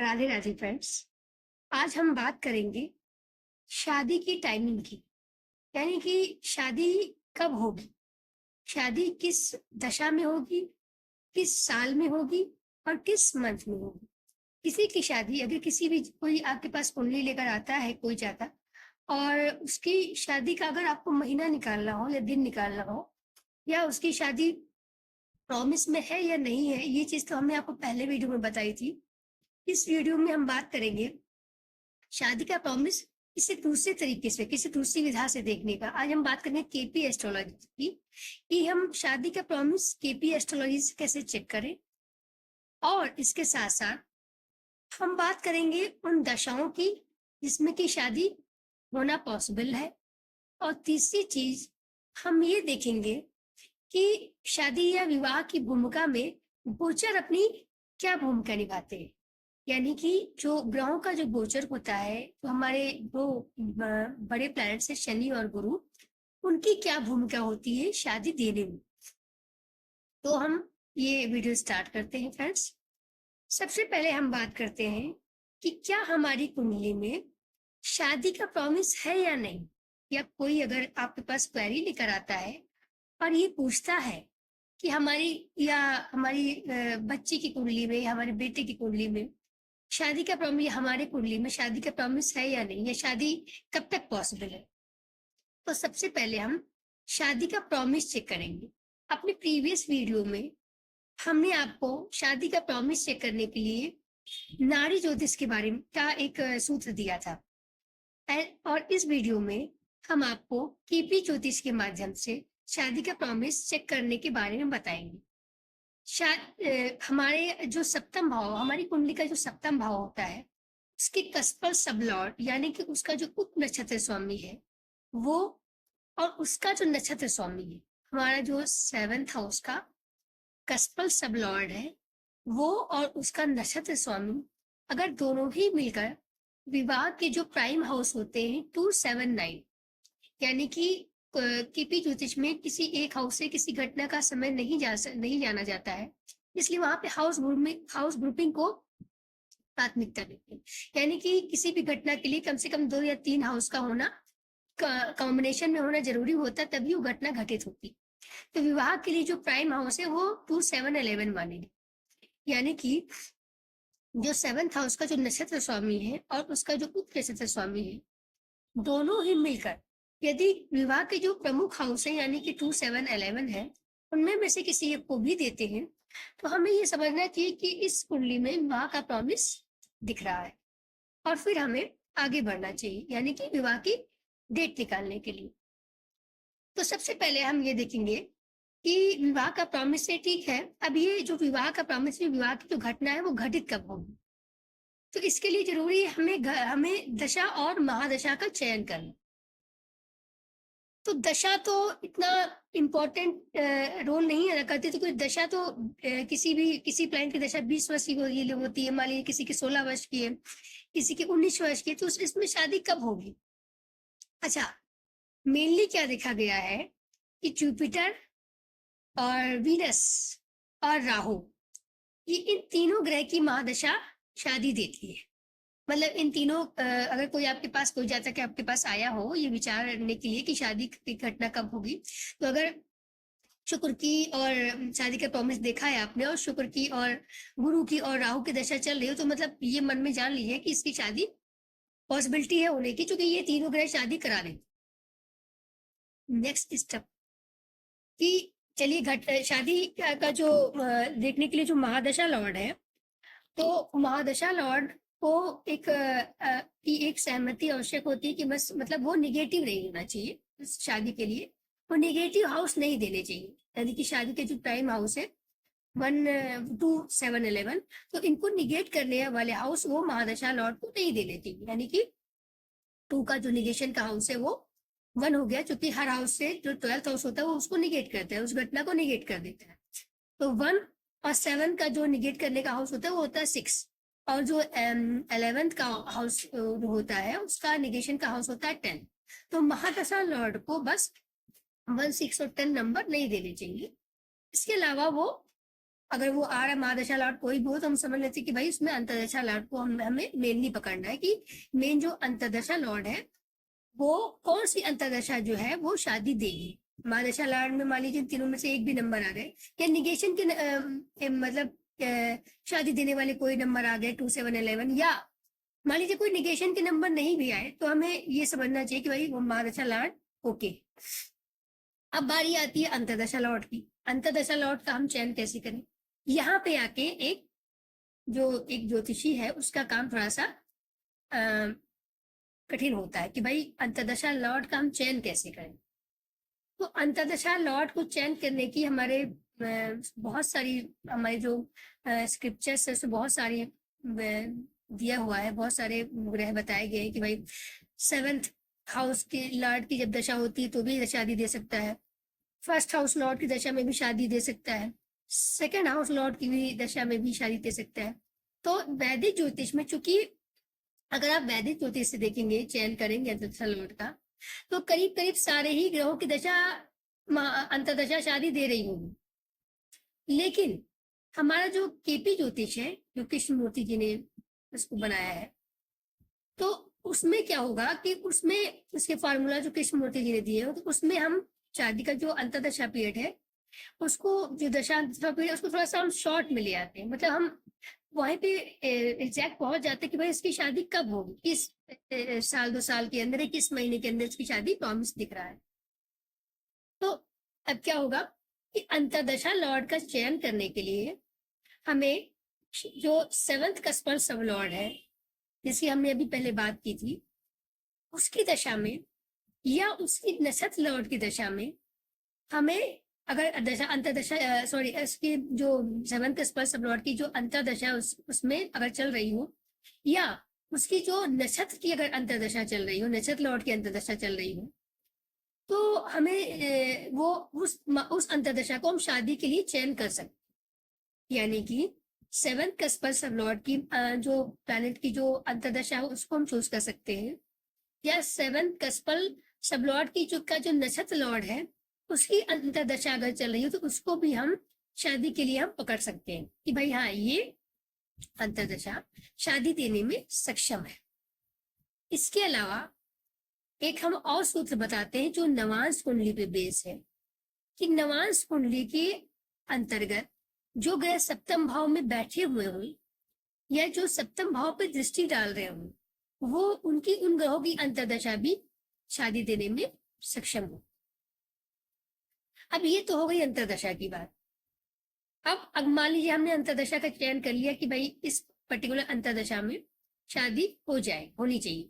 Radhe Radhe friends. आज हम बात करेंगे शादी की टाइमिंग की। यानी कि शादी कब होगी, शादी किस दशा में होगी, किस साल में होगी और किस मंथ में होगी। किसी की शादी, अगर किसी भी कोई आपके पास कुंडली लेकर आता है कोई जाता, और उसकी शादी का अगर आपको महीना निकालना हो या दिन निकालना हो, या उसकी शादी प्रॉमिस में है या नहीं है, ये चीज तो हमने आपको पहले वीडियो में बताई थी। इस वीडियो में हम बात करेंगे शादी का प्रॉमिस किसी दूसरे तरीके से, किसी दूसरी विधा से देखने का। आज हम बात करेंगे केपी एस्ट्रोलॉजी की, कि हम शादी का प्रॉमिस केपी एस्ट्रोलॉजी से कैसे चेक करें। और इसके साथ साथ हम बात करेंगे उन दशाओं की जिसमें कि शादी होना पॉसिबल है। और तीसरी चीज हम ये देखेंगे कि शादी या विवाह की भूमिका में गोचर अपनी क्या भूमिका निभाते हैं। यानी कि जो ग्रहों का जो गोचर होता है, तो हमारे दो बड़े प्लैनेट से शनि और गुरु, उनकी क्या भूमिका होती है शादी देने में। तो हम ये वीडियो स्टार्ट करते हैं फ्रेंड्स। सबसे पहले हम बात करते हैं कि क्या हमारी कुंडली में शादी का प्रॉमिस है या नहीं। या कोई अगर आपके पास क्वेरी लेकर आता है और ये पूछता है कि हमारी या हमारी बच्ची की कुंडली में या हमारे बेटे की कुंडली में शादी का प्रॉमिस, हमारे कुंडली में शादी का प्रॉमिस है या नहीं, या शादी कब तक पॉसिबल है। तो सबसे पहले हम शादी का प्रॉमिस चेक करेंगे। अपने प्रीवियस वीडियो में हमने आपको शादी का प्रॉमिस चेक करने के लिए नाड़ी ज्योतिष के बारे में का एक सूत्र दिया था। और इस वीडियो में हम आपको केपी ज्योतिष के माध्यम से शादी का प्रॉमिस चेक करने के बारे में बताएंगे। हमारे जो सप्तम भाव, हमारी कुंडली का जो सप्तम भाव होता है, उसके कस्पल सबलॉर्ड यानी कि उसका जो उप नक्षत्र स्वामी है वो, और उसका जो नक्षत्र स्वामी है, हमारा जो 7th हाउस का कस्पल सबलॉर्ड है वो, और उसका नक्षत्र स्वामी अगर दोनों ही मिलकर विवाह के जो प्राइम हाउस होते हैं 279, यानी कि केपी ज्योतिष में किसी एक हाउस से किसी घटना का समय नहीं जाना जाता है, इसलिए वहां पे हाउस ग्रुपिंग को प्राथमिकता देते हैं। यानी कि किसी भी घटना के लिए कम से कम 2 या 3 हाउस का होना, कॉम्बिनेशन में होना जरूरी होता है, तभी वो घटना घटित होती। तो विवाह के लिए जो प्राइम हाउस है वो 2711 मानेंगे। यानी कि जो 7th हाउस का जो नक्षत्र स्वामी है और उसका जो उप नक्षत्र स्वामी है, दोनों ही मिलकर यदि विवाह के जो प्रमुख हाउस है यानी कि 2711 है, उनमें में से किसी एक को भी देते हैं, तो हमें ये समझना चाहिए कि इस कुंडली में विवाह का प्रॉमिस दिख रहा है, और फिर हमें आगे बढ़ना चाहिए यानी कि विवाह की डेट निकालने के लिए। तो सबसे पहले हम ये देखेंगे कि विवाह का प्रॉमिस से ठीक है, अब ये जो विवाह का प्रॉमिस है, विवाह की जो घटना है वो घटित कब होगी। तो इसके लिए जरूरी है हमें दशा और महादशा का चयन करना। तो दशा तो इतना इम्पोर्टेंट रोल नहीं अदा करती। तो कोई दशा तो किसी प्लान की दशा 20 वर्ष की होती है, मान लीजिए किसी की 16 वर्ष की है, किसी की 19 वर्ष की है, तो इसमें शादी कब होगी। अच्छा, मेनली क्या देखा गया है कि जुपिटर और वीनस और राहु, ये इन तीनों ग्रह की महादशा शादी देती है। मतलब इन तीनों, अगर कोई आपके पास कोई जातक के आपके पास आया हो ये विचारने के लिए कि शादी की घटना कब होगी, तो अगर शुक्र की और शादी का प्रॉमिस देखा है आपने, और शुक्र की और गुरु की और राहु की दशा चल रही हो, तो मतलब ये मन में जान लीजिए कि इसकी शादी पॉसिबिलिटी है होने की, क्योंकि ये तीनों ग्रह शादी करा दें। नेक्स्ट स्टेप कि चलिए शादी का जो देखने के लिए जो महादशा लॉर्ड है, तो महादशा लॉर्ड को एक सहमति आवश्यक होती है कि बस मतलब वो निगेटिव नहीं होना चाहिए शादी के लिए, वो निगेटिव हाउस नहीं देने चाहिए। यानी कि शादी के जो प्राइम हाउस है 1 2 7 11, तो इनको निगेट करने वाले हाउस वो महादशा लॉर्ड को नहीं देने चाहिए। यानी कि 2 का जो निगेशन का हाउस है वो 1 हो गया, क्योंकि हर हाउस से जो 12th हाउस होता है वो उसको निगेट करता है, उस घटना को निगेट कर देता है। तो 1 और 7 का जो निगेट करने का हाउस होता है वो होता है 6, और जो 11th का हाउस होता है उसका निगेशन का हाउस होता है 10। तो महादशा लॉर्ड को बस 1 6 और 10 नंबर नहीं देने चाहिए। इसके अलावा वो अगर वो आ रहा है महादशा लॉर्ड कोई भी हो, तो हम समझ लेते हैं कि भाई उसमें अंतर्दशा लॉर्ड को हमें मेनली पकड़ना है कि मेन जो अंतर्दशा लॉर्ड है वो कौन सी अंतर्दशा जो है वो शादी देगी। महादशा लॉर्ड में मान लीजिए तीनों में से एक भी नंबर आ गए, या निगेशन के मतलब शादी देने वाले कोई नंबर आ गए 2 7 11, या मान लीजिए कोई निगेशन के नंबर नहीं भी आए, तो हमें ये समझना चाहिए कि भाई वो महादशा लॉर्ड ओके। अब बारी आती है अंतर्दशा लॉर्ड की। अंतर्दशा लॉर्ड का हम चयन कैसे करें? यहाँ पे आके एक ज्योतिषी है उसका काम थोड़ा सा कठिन होता है कि भाई अंतर्दशा लॉर्ड का हम चयन कैसे करें। तो अंतर्दशा लॉर्ड को चयन करने की हमारे बहुत सारी हमारे जो स्क्रिप्चर्स है उसमें बहुत सारी दिया हुआ है, बहुत सारे ग्रह बताए गए हैं कि भाई 7th हाउस के लॉर्ड की जब दशा होती है तो भी शादी दे सकता है, 1st हाउस लॉर्ड की दशा में भी शादी दे सकता है, 2nd हाउस लॉर्ड की भी दशा में भी शादी दे सकता है। तो वैदिक ज्योतिष में, चूंकि अगर आप वैदिक ज्योतिष से देखेंगे चयन करेंगे अंतर्दशा लॉर्ड का, तो करीब करीब सारे ही ग्रहों की दशा अंतर्दशा शादी दे रही होगी। लेकिन हमारा जो केपी ज्योतिष है, जो कृष्णमूर्ति जी ने उसको बनाया है, तो उसमें क्या होगा कि उसमें उसके फार्मूला जो कृष्णमूर्ति जी ने दिए हो, तो उसमें हम शादी का जो अंतर्दशा पीरियड है उसको, जो दशा पीरियड उसको थोड़ा सा हम शॉर्ट में ले आते हैं, मतलब हम वहीं पे एग्जैक्ट पहुंच जाते हैं कि भाई इसकी शादी कब होगी, किस साल 2 साल के अंदर, किस महीने के अंदर इसकी शादी प्रॉमिस दिख रहा है। तो अब क्या होगा कि अंतर्दशा लॉर्ड का चयन करने के लिए हमें जो 7th कस्पर सब लॉर्ड है, जिसकी हमने अभी पहले बात की थी, उसकी दशा में या उसकी नक्षत्र लॉर्ड की दशा में हमें, अगर दशा अंतर्दशा सॉरी इसकी जो 7th कस्पर सब लॉर्ड की जो अंतर्दशा उसमें अगर चल रही हो, या उसकी जो नक्षत्र की अगर अंतर्दशा चल रही हो, नक्षत्र लॉर्ड की अंतर्दशा चल रही हो, तो हमें वो उस अंतर्दशा को हम शादी के लिए चयन कर सकते। यानी कि 7th कस्पर सब लॉर्ड की जो प्लैनेट की जो अंतर्दशा है उसको हम चूज कर सकते हैं, या 7th कस्पर सब लॉर्ड की जो नक्षत्र लॉर्ड है उसकी अंतर्दशा अगर चल रही हो तो उसको भी हम शादी के लिए हम पकड़ सकते हैं कि भाई हाँ ये अंतर्दशा शादी देने में सक्षम है। इसके अलावा एक हम और सूत्र बताते हैं जो नवांश कुंडली पे बेस है, कि नवांश कुंडली के अंतर्गत जो ग्रह सप्तम भाव में बैठे हुए हों या जो सप्तम भाव पे दृष्टि डाल रहे हों, वो उनकी उन ग्रहों की अंतर्दशा भी शादी देने में सक्षम हो। अब ये तो हो गई अंतर्दशा की बात। अब मान लीजिए हमने अंतर्दशा का चयन कर लिया कि भाई इस पर्टिकुलर अंतर्दशा में शादी होनी चाहिए।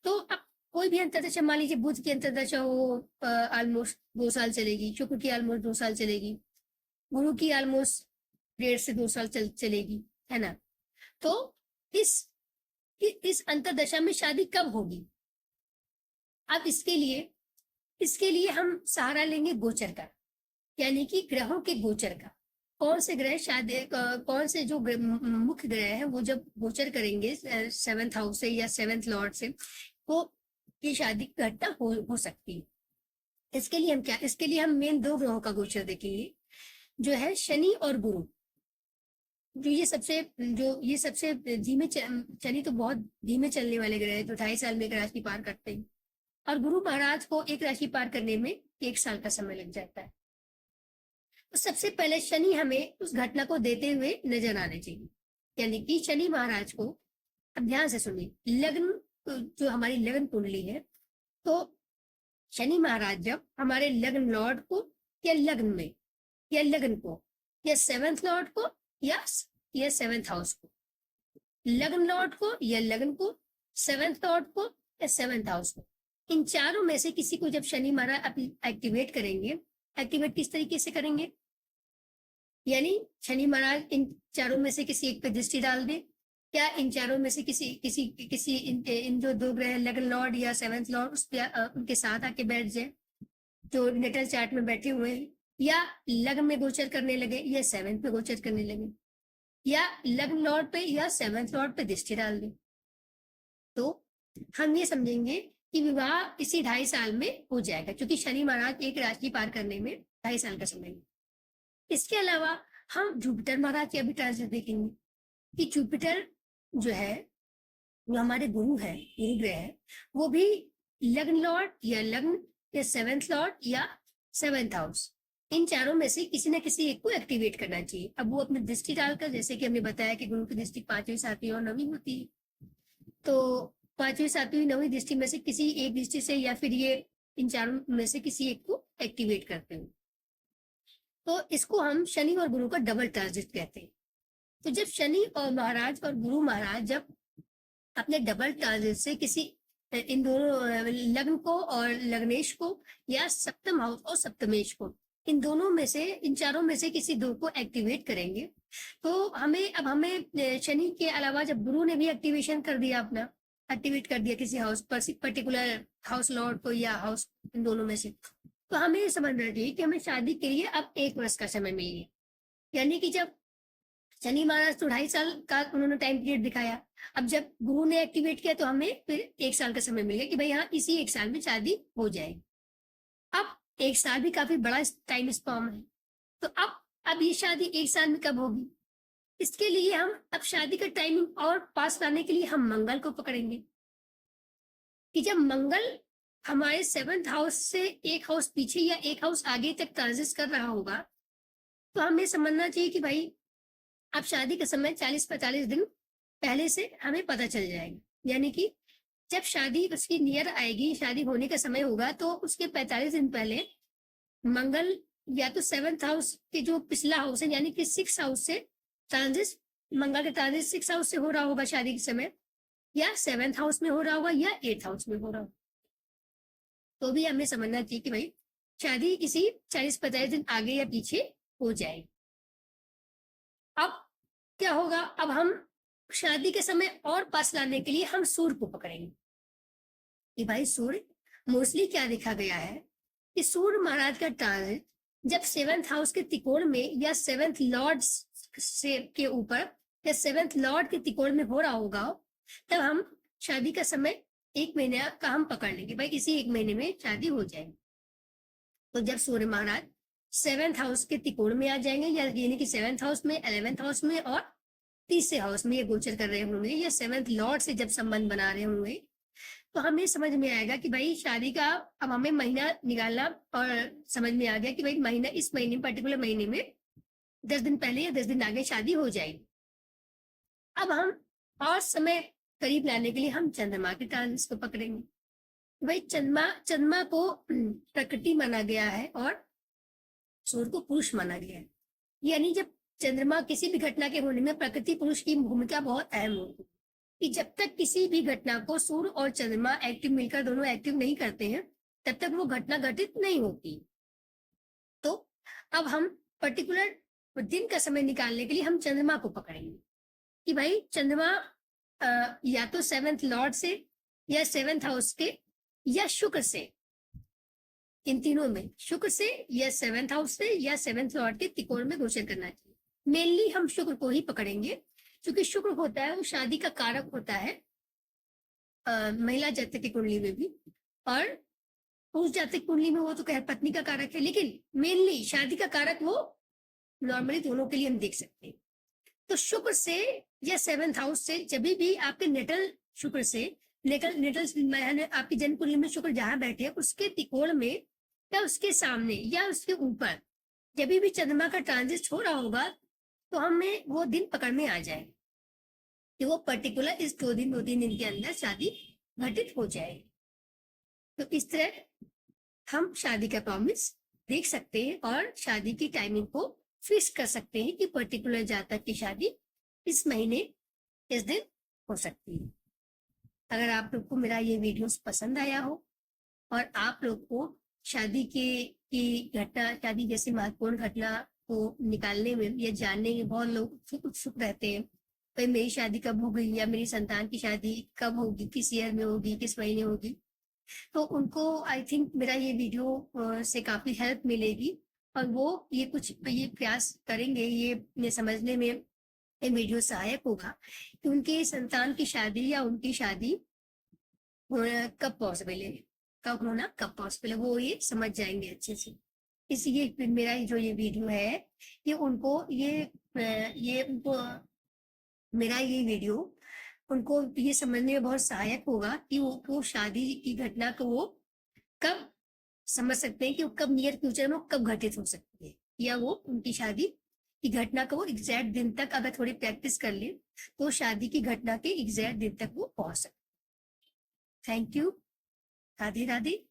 तो अब कोई भी अंतर्दशा, मान लीजिए बुध की अंतर्दशा हो, ऑलमोस्ट 2 साल चलेगी, शुक्र की ऑलमोस्ट 2 साल चलेगी, गुरु की ऑलमोस्ट 1.5 से 2 साल चलेगी, है ना। तो इस अंतर्दशा में शादी कब होगी? अब इसके लिए हम सहारा लेंगे गोचर का, यानी कि ग्रहों के गोचर का। कौन से ग्रह शादी, कौन से जो मुख्य ग्रह है वो जब गोचर करेंगे 7th हाउस से या 7th लॉर्ड से, तो ये शादी की घटना हो सकती है। इसके लिए हम मेन 2 ग्रहों का गोचर देखेंगे, जो है शनि और गुरु। ये सबसे धीमे, शनि तो बहुत धीमे चलने वाले ग्रह है, तो 2.5 साल में एक राशि पार करते हैं, और गुरु महाराज को एक राशि पार करने में 1 साल का समय लग जाता है। तो सबसे पहले शनि हमें उस घटना को देते हुए नजर आने चाहिए, यानी कि शनि महाराज को, अब ध्यान से सुनिए, लग्न जो हमारी लग्न कुंडली है, तो शनि महाराज जब हमारे लग्न लॉर्ड को या लग्न में या लग्न को या 7th लॉर्ड को या 7th हाउस को, लग्न लॉर्ड को या लग्न को, 7th लॉर्ड को या 7th हाउस को, इन चारों में से किसी को जब शनि महाराज एक्टिवेट करेंगे, एक्टिवेट किस तरीके से करेंगे, यानी शनि महाराज इन चारों में से किसी एक पे दृष्टि डाल दे, क्या इन चारों में से किसी इन जो 2 ग्रह लग्न लॉर्ड या 7th लॉर्ड उस पे उनके साथ आके बैठ जाए जो नेटल चार्ट में बैठे हुए हैं, या लग्न में गोचर करने लगे या 7th में गोचर करने लगे, या लग्न लॉर्ड पे या 7th लॉर्ड पे दृष्टि डाल दे, तो हम ये समझेंगे कि विवाह इसी 2.5 साल में हो जाएगा, क्योंकि शनि महाराज एक राशि पार करने में 2.5 साल का समय है। इसके अलावा हम जुपिटर महाराज के अभी ट्रांजिट देखेंगे कि जुपिटर जो है, जो हमारे गुरु है, गुरु ग्रह है, वो भी लग्न लॉर्ड या लग्न या सेवेंथ लॉर्ड या सेवेंथ हाउस, इन चारों में से किसी न किसी एक को एक्टिवेट करना चाहिए। अब वो अपनी दृष्टि डालकर, जैसे कि हमने बताया कि गुरु की दृष्टि 5वीं 7वीं और 9वीं होती है, तो 5वीं 7वीं 9वीं दृष्टि में से किसी एक दृष्टि से या फिर ये इन चारों में से किसी एक को एक्टिवेट करते हैं, तो इसको हम शनि और गुरु का डबल ट्रांजिट कहते हैं। तो जब शनि और महाराज और गुरु महाराज जब अपने डबल ट्रांजिट से किसी इन दोनों लग्न को और लग्नेश को या सप्तम हाउस और सप्तमेश को, इन दोनों में से, इन चारों में से किसी दो को एक्टिवेट करेंगे, तो हमें शनि के अलावा जब गुरु ने भी एक्टिवेशन कर दिया, अपना एक्टिवेट कर दिया किसी हाउस पर, पर्टिकुलर हाउस लॉर्ड को या हाउस, इन दोनों में से, तो हमें ये समझना चाहिए कि हमें शादी के लिए अब 1 वर्ष का समय मिल गया। यानी कि जब शनि महाराज तो 2.5 साल का उन्होंने टाइम पीरियड दिखाया, अब जब गुरु ने एक्टिवेट किया तो हमें फिर 1 साल का समय मिल गया कि भाई हाँ, इसी 1 साल में शादी हो जाएगी। अब 1 साल भी काफी बड़ा टाइम स्पैन है, तो अब ये शादी 1 साल में कब होगी? इसके लिए हम अब शादी का टाइमिंग और पास लाने के लिए हम मंगल को पकड़ेंगे कि जब मंगल हमारे 7th हाउस से 1 हाउस पीछे या 1 हाउस आगे तक ट्रांजिट कर रहा होगा, तो हमें समझना चाहिए कि भाई अब शादी का समय 40-45 दिन पहले से हमें पता चल जाएगा। यानी कि जब शादी उसकी नियर आएगी, शादी होने का समय होगा, तो उसके 45 दिन पहले मंगल या तो 7th हाउस के जो पिछला हाउस है, यानी कि 6 हाउस से ट्रांजिट, मंगल का ट्रांजिट 6 हाउस से हो रहा होगा शादी के समय, या 7th हाउस में हो रहा होगा या 8th हाउस में हो रहा होगा, तो भी हमें समझना चाहिए कि भाई शादी किसी 40-45 दिन आगे या पीछे हो जाएगी। अब क्या होगा? अब हम शादी के समय और पास लाने के लिए हम सूर्य को पकड़ेंगे कि भाई सूर्य, मोस्टली क्या देखा गया है कि सूर्य महाराज का ट्रांजिट जब 7th हाउस के त्रिकोण में या 7th लॉर्ड से के ऊपर या 7th लॉर्ड के त्रिकोण में हो रहा होगा, तब हम शादी का समय 1 महीने का हम पकड़ लेंगे, भाई इसी 1 महीने में शादी हो जाएगी। तो जब सूर्य महाराज 7th हाउस के त्रिकोण में आ जाएंगे, यानी कि 7th हाउस में, 11th हाउस में और तीसरे हाउस में ये गोचर कर रहे होंगे, या 7th लॉर्ड से जब संबंध बना रहे होंगे, तो हमें समझ में आएगा कि भाई शादी का अब हमें महीना निकालना, और समझ में आ गया कि भाई महीना, इस महीने, पर्टिकुलर महीने में 10 दिन पहले या 10 दिन आगे शादी हो जाएगी। अब हम और समय करीब लाने के लिए हम चंद्रमा के ट्रांजिट को पकड़ेंगे। भाई चंद्रमा को प्रकृति माना गया है और सूर्य को पुरुष माना गया है, यानी जब चंद्रमा किसी भी घटना के होने में प्रकृति पुरुष की भूमिका बहुत अहम होती है, कि जब तक किसी भी घटना को सूर्य और चंद्रमा एक्टिव मिलकर दोनों एक्टिव नहीं करते हैं, तब तक वो घटना घटित नहीं होती। तो अब हम पर्टिकुलर दिन का समय निकालने के लिए हम चंद्रमा को पकड़ेंगे कि भाई चंद्रमा या तो 7th लॉर्ड से या 7th हाउस के या शुक्र से, इन तीनों में शुक्र से या 7th हाउस से या 7th लॉर्ड के त्रिकोण में गोचर करना चाहिए। मेनली हम शुक्र को ही पकड़ेंगे, क्योंकि शुक्र होता है वो शादी का कारक होता है महिला जातक की कुंडली में भी, और पुरुष जातक कुंडली में वो तो खैर पत्नी का कारक है, लेकिन मेनली शादी का कारक वो नॉर्मली दोनों के लिए हम देख सकते हैं। तो शुक्र से या 7th हाउस से, जब भी आपके नेटल शुक्र से, नेटल आपकी जन्म कुंडली में शुक्र जहां बैठे उसके त्रिकोण में या उसके सामने या उसके ऊपर जब भी चंद्रमा का ट्रांजिट हो रहा होगा, तो हमें वो दिन पकड़ में आ जाए कि वो पर्टिकुलर इस 2 दिन के अंदर शादी घटित हो जाएगी। तो इस तरह हम शादी का प्रॉमिस देख सकते हैं और शादी की टाइमिंग को फिक्स कर सकते हैं कि पर्टिकुलर जातक की शादी इस महीने इस दिन हो सकती है। अगर आप लोग को मेरा ये वीडियो पसंद आया हो और आप लोग को शादी की घटना, शादी जैसी महत्वपूर्ण घटना को निकालने में या जानने में बहुत लोग उत्सुक रहते हैं, भाई मेरी शादी कब होगी या मेरी संतान की शादी कब होगी, किस ईयर में होगी, किस महीने होगी, तो उनको आई थिंक मेरा ये वीडियो से काफी हेल्प मिलेगी और वो ये प्रयास करेंगे, ये समझने में ये वीडियो सहायक होगा कि उनके संतान की शादी या उनकी शादी कब पॉसिबल है, कब होना कब पॉसिबल है, वो ये समझ जाएंगे अच्छे से। ये मेरा जो ये वीडियो है, ये उनको ये उनको मेरा ये वीडियो उनको ये समझने में बहुत सहायक होगा कि वो शादी की घटना को वो कब समझ सकते हैं कि वो कब नियर फ्यूचर में कब घटित हो सकती है, या वो उनकी शादी की घटना को वो एग्जैक्ट दिन तक अगर थोड़ी प्रैक्टिस कर ले तो शादी की घटना के एग्जैक्ट दिन तक वो पहुंच सकते। Thank you. राधे राधे।